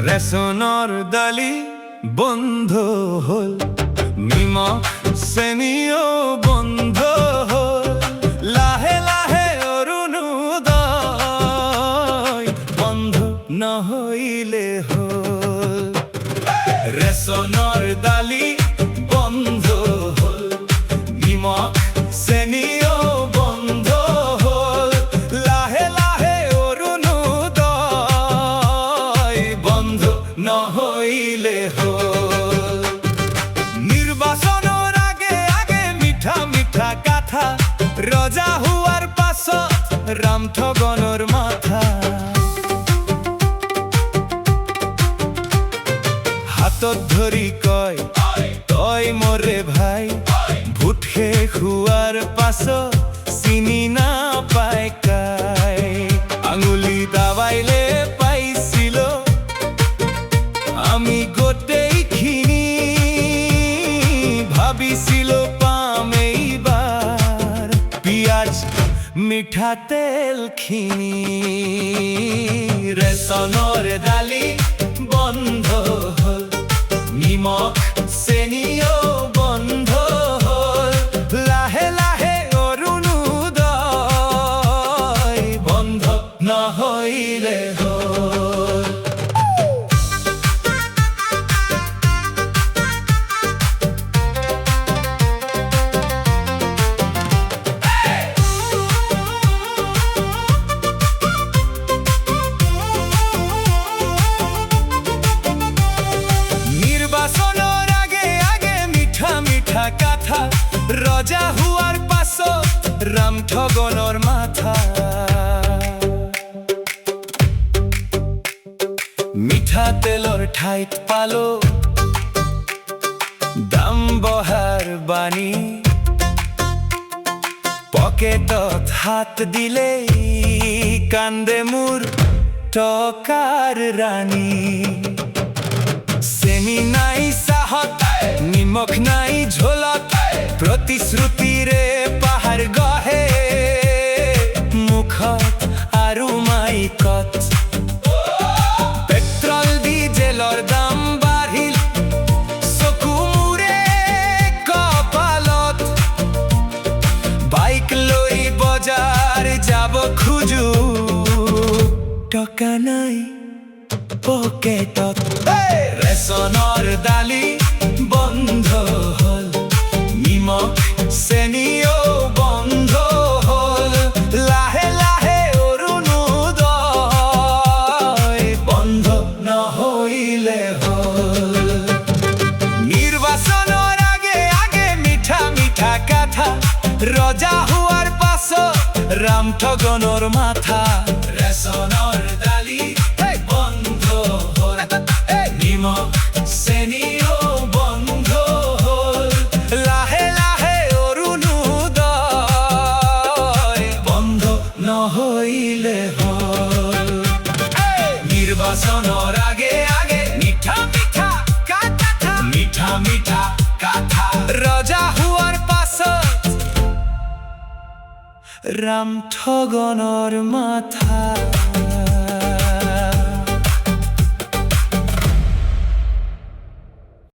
রেশনৰ দালি বন্ধ হল, নিমখ চেনিও বন্ধ হল, লাহে লাহে অৰুণোদয় বন্ধ নহইলে হল। রেশনৰ দালি বন্ধ হল, নিমখ চেনিও বন্ধ হল, লাহে লাহে অৰুণোদয় বন্ধ নহইলে হল। নির্বাচনের আগে আগে মিঠা মিঠা কথা, রজা হুয়ার পাছত রামঠগনৰ মাথা। হাতত ধৰি কয় তই মরে ভাই, ভোট শেষ হোৱাৰ পাছত চিনি নাপায় কাই। আঙুলি দাবাইলে পাইছিল আমি গোটেইখিনি, ভাবিছিল পাম এইবাৰ পিয়াজ মিঠাতেল খিনি। ৰেচনৰ দালি বন্ধ হল, নিমখ চেনিও বন্ধ হল, লাহে লাহে অৰুণোদয় বন্ধ নহইলে হল। নির্বাচনের আগে আগে মিঠা মিঠা কথা, রজা হুয়ার পাছত রামঠগনৰ মাথা। মিঠাতেলৰ ঠাইত পালো দাম বঢ়াৰ বাণী, পকেটত হাত দিলেই কান্দে মোৰ টকাৰ ৰাণী। চেনি নাই চাহত, নিমখ নাই ঝোলত, প্ৰতিশ্ৰুতিৰে পাহাৰ গঢ়ে মুখত আৰু মাইকত। পেট্ৰল ডিজেলৰ দাম বাঢ়িল, চকু মোৰে কপালত, বাইক লৈ বজাৰ যাব খোজো, টকা নাই পকেটত। রেশনৰ দালি বন্ধ হল, নিমখ চেনিও বন্ধ হল, লাহে লাহে অৰুণোদয় বন্ধ নহইলে হল। নির্বাচনের আগে আগে মিঠা মিঠা কথা, রজা হুয়ার পাছত রামঠগনৰ মাথা। রেশনৰ দালি বন্ধ হল, নিমখ চেনিও বন্ধ হল, লাহে লাহে অৰুণোদয় বন্ধ নহইলে হল। নির্বাচনের আগে আগে মিঠা মিঠা কথা, মিঠা মিঠা কথা, রজা হুয়ার পাছত রামঠগনৰ মাথা।